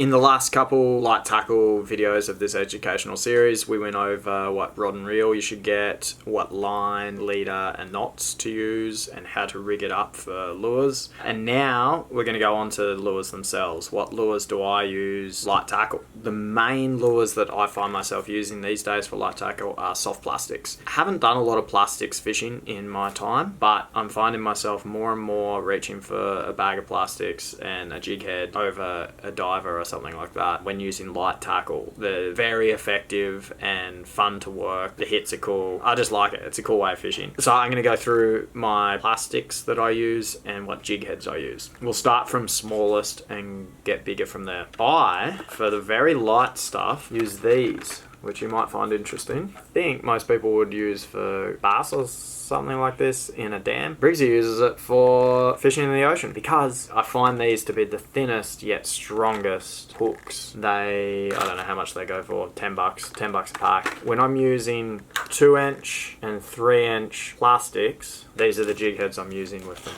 In the last couple light tackle videos of this educational series, we went over what rod and reel you should get, what line, leader and knots to use, and how to rig it up for lures. And now we're going to go on to lures themselves. What lures do I use light tackle? The main lures that I find myself using these days for light tackle are soft plastics. I haven't done a lot of plastics fishing in my time, but I'm finding myself more and more reaching for a bag of plastics and a jig head over a diver or something like that when using light tackle. They're very effective and fun to work. The hits are cool. I just like it. It's a cool way of fishing. So I'm going to go through my plastics that I use and what jig heads I use. We'll start from smallest and get bigger from there. I, for the very light stuff, use these, which you might find interesting. I think most people would use for bass or something like this in a dam. BUGGI uses it for fishing in the ocean because I find these to be the thinnest yet strongest hooks. I don't know how much they go for, 10 bucks a pack. When I'm using 2-inch and 3-inch plastics, these are the jig heads I'm using with them,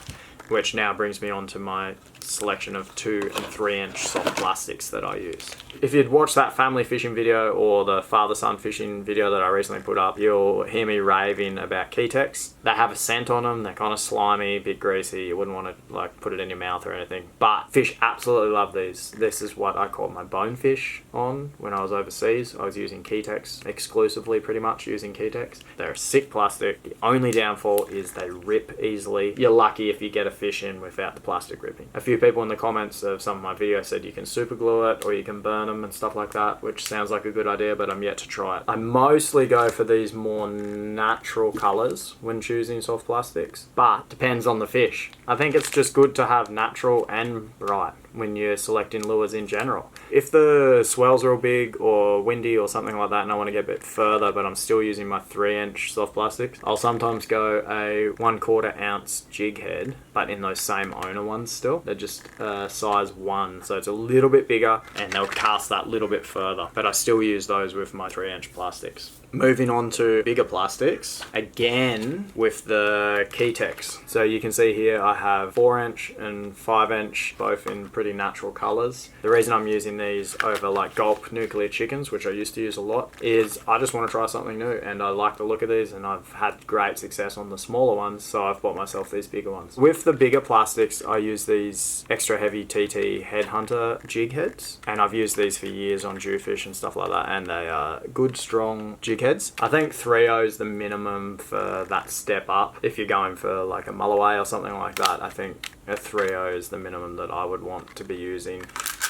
which now brings me on to my selection of 2 and 3-inch soft plastics that I use. If you'd watched that family fishing video or the father-son fishing video that I recently put up, you'll hear me raving about KEITECH. They have a scent on them. They're kind of slimy, a bit greasy. You wouldn't want to like put it in your mouth or anything. But fish absolutely love these. This is what I caught my bonefish on when I was overseas. I was using KEITECH exclusively, pretty much using KEITECH. They're a sick plastic. The only downfall is they rip easily. You're lucky if you get a fish in without the plastic ripping. A few people in the comments of some of my videos said you can super glue it or you can burn them and stuff like that, which sounds like a good idea, but I'm yet to try it. I mostly go for these more natural colors when choosing soft plastics, but depends on the fish. I think it's just good to have natural and bright when you're selecting lures in general. If the swells are real big or windy or something like that and I want to get a bit further but I'm still using my 3-inch soft plastics, I'll sometimes go a 1/4 ounce jig head, but in those same owner ones still. They're just size 1, so it's a little bit bigger and they'll cast that little bit further, but I still use those with my 3-inch plastics. Moving on to bigger plastics, again with the KEITECH. So you can see here I have 4-inch and 5-inch, both in pretty natural colors. The reason I'm using these over like gulp nuclear chickens, which I used to use a lot, is I just want to try something new and I like the look of these and I've had great success on the smaller ones, so I've bought myself these bigger ones. With the bigger plastics, I use these extra heavy TT HEADHUNTER jig heads, and I've used these for years on jewfish and stuff like that, and they are good, strong jig heads. I think 3.0 is the minimum for that step up. If you're going for like a mulloway or something like that, I think a 3.0 is the minimum that I would want to be using.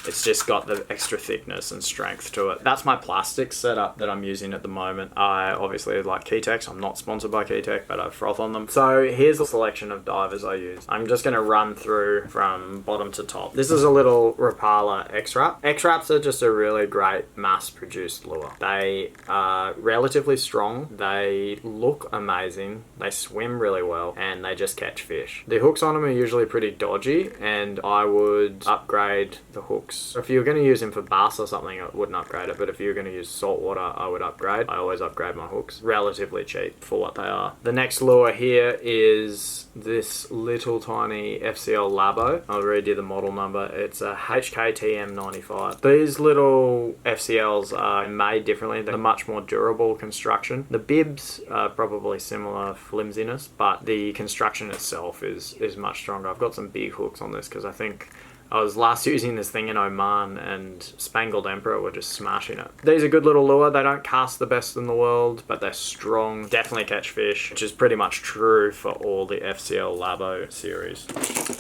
It's just got the extra thickness and strength to it. That's my plastic setup that I'm using at the moment. I obviously like KEITECH. I'm not sponsored by KEITECH, but I froth on them. So here's a selection of divers I use. I'm just going to run through from bottom to top. This is a little RAPALA X-Wrap. X-Wraps are just a really great mass-produced lure. They are relatively strong. They look amazing. They swim really well, and they just catch fish. The hooks on them are usually pretty dodgy, and I would upgrade the hooks. If you were going to use them for bass or something, I wouldn't upgrade it, but if you were going to use saltwater, I would upgrade. I always upgrade my hooks. Relatively cheap for what they are. The next lure here is this little tiny FCL LABO. I'll read you the model number. It's a HKTM 95. These little FCLs are made differently. They're much more durable construction. The bibs are probably similar flimsiness, but the construction itself is much stronger. I've got some big hooks on this because I think I was last using this thing in Oman and Spangled Emperor were just smashing it. These are good little lure. They don't cast the best in the world, but they're strong. Definitely catch fish, which is pretty much true for all the FCL Labo series.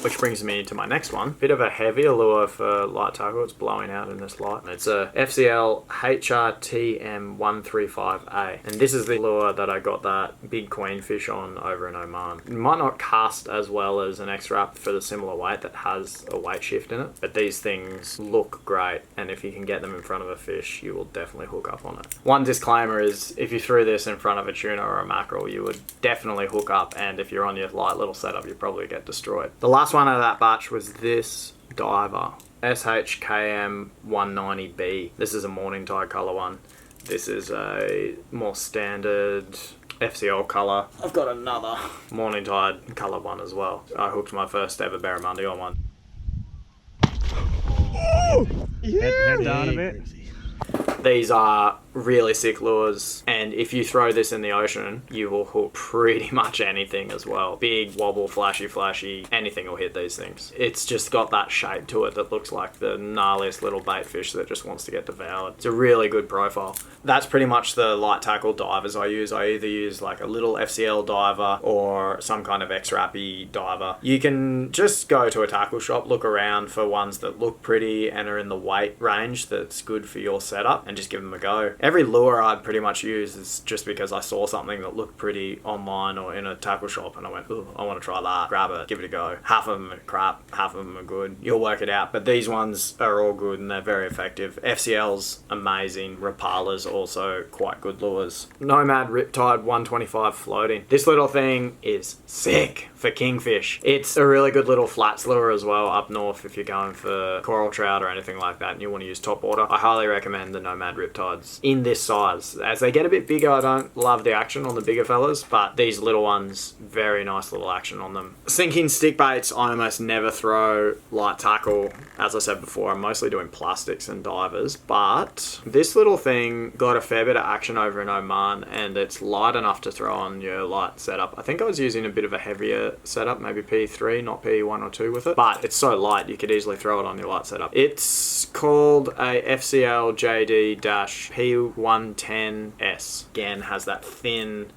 Which brings me to my next one. Bit of a heavier lure for light tackle. It's blowing out in this light. It's a FCL HRTM 135A. And this is the lure that I got that big queenfish on over in Oman. It might not cast as well as an X-Wrap for the similar weight that has a weight shift in it, but these things look great, and if you can get them in front of a fish, you will definitely hook up on it. One disclaimer is if you threw this in front of a tuna or a mackerel, you would definitely hook up, and if you're on your light little setup, you'd probably get destroyed. The last one out of that batch was this diver, SHKM 190B. This is a morning tide color one. This is a more standard FCL colour. I've got another morning tide colour one as well. I hooked my first ever barramundi on one. Head down a bit. These are really sick lures, and if you throw this in the ocean, you will hook pretty much anything as well. Big, wobble, flashy, anything will hit these things. It's just got that shape to it that looks like the gnarliest little bait fish that just wants to get devoured. It's a really good profile. That's pretty much the light tackle divers I use. I either use like a little FCL diver or some kind of X-Rappy diver. You can just go to a tackle shop, look around for ones that look pretty and are in the weight range that's good for your setup, and just give them a go. Every lure I'd pretty much use is just because I saw something that looked pretty online or in a tackle shop and I went, ooh, I want to try that. Grab it, give it a go. Half of them are crap, half of them are good. You'll work it out. But these ones are all good and they're very effective. FCL's amazing. Rapala's also quite good lures. Nomad Riptide 125 floating. This little thing is sick for kingfish. It's a really good little flats lure as well up north if you're going for coral trout or anything like that and you want to use top water. I highly recommend the Nomad Riptides in this size. As they get a bit bigger, I don't love the action on the bigger fellas, but these little ones, very nice little action on them. Sinking stick baits, I almost never throw light tackle. As I said before, I'm mostly doing plastics and divers, but this little thing got a fair bit of action over in Oman and it's light enough to throw on your light setup. I think I was using a bit of a heavier setup, maybe P3, not P1 or 2 with it, but it's so light you could easily throw it on your light setup. It's called a FCL JD-P110S. Again, has that thin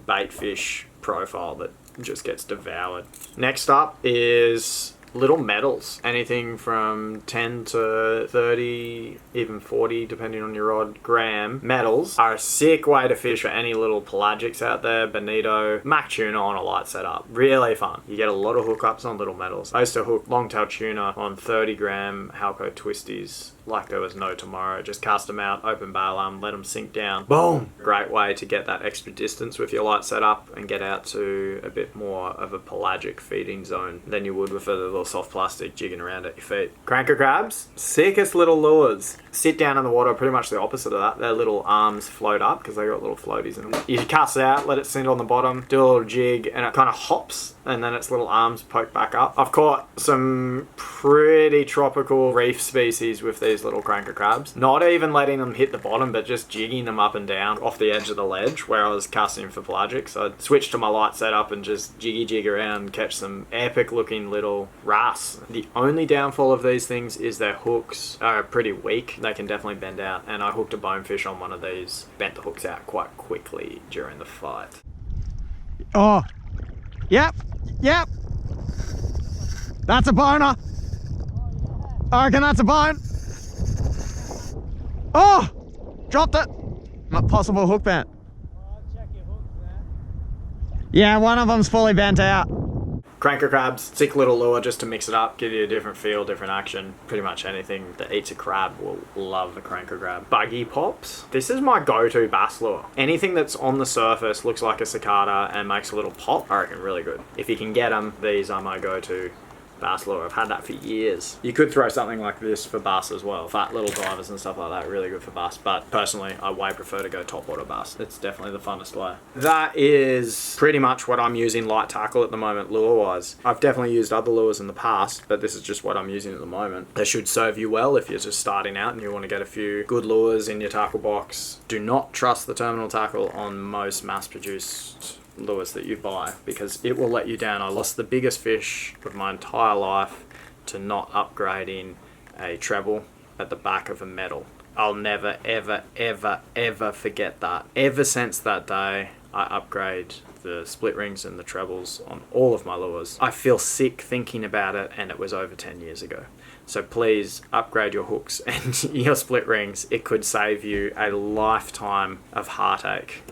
bait fish profile that just gets devoured. Next up is little metals, anything from 10 to 30, even 40, depending on your rod, gram. Metals are a sick way to fish for any little pelagics out there, bonito, mac tuna on a light setup. Really fun. You get a lot of hookups on little metals. I used to hook longtail tuna on 30 gram Halco twisties like there was no tomorrow. Just cast them out, open bail arm, let them sink down. Boom! Great way to get that extra distance with your light setup and get out to a bit more of a pelagic feeding zone than you would with a little soft plastic jigging around at your feet. Cranker crabs, sickest little lures. Sit down in the water, pretty much the opposite of that. Their little arms float up because they got little floaties in them. You cast it out, let it sit on the bottom, do a little jig, and it kind of hops, and then its little arms poke back up. I've caught some pretty tropical reef species with these little cranker crabs. Not even letting them hit the bottom, but just jigging them up and down off the edge of the ledge where I was casting for pelagic. So I'd switch to my light setup and just jig around and catch some epic looking little wrasse. The only downfall of these things is their hooks are pretty weak. They can definitely bend out, and I hooked a bonefish on one of these, bent the hooks out quite quickly during the fight. Oh, yep. That's a boner. I reckon that's a bone. Oh, dropped it. Possible hook bent. Yeah, one of them's fully bent out. Cranker crabs, sick little lure just to mix it up, give you a different feel, different action. Pretty much anything that eats a crab will love the cranker crab. BUGGI pops. This is my go-to bass lure. Anything that's on the surface, looks like a cicada and makes a little pop, I reckon really good. If you can get them, these are my go-to bass lure. I've had that for years. You could throw something like this for bass as well. Fat little divers and stuff like that, really good for bass. But personally, I way prefer to go topwater bass. It's definitely the funnest way. That is pretty much what I'm using light tackle at the moment, lure-wise. I've definitely used other lures in the past, but this is just what I'm using at the moment. They should serve you well if you're just starting out and you want to get a few good lures in your tackle box. Do not trust the terminal tackle on most mass-produced lures that you buy because it will let you down. I lost the biggest fish of my entire life to not upgrading a treble at the back of a metal. I'll never ever forget that. Ever since that day I upgrade the split rings and the trebles on all of my lures. I feel sick thinking about it, and it was over 10 years ago. So please upgrade your hooks and your split rings. It could save you a lifetime of heartache.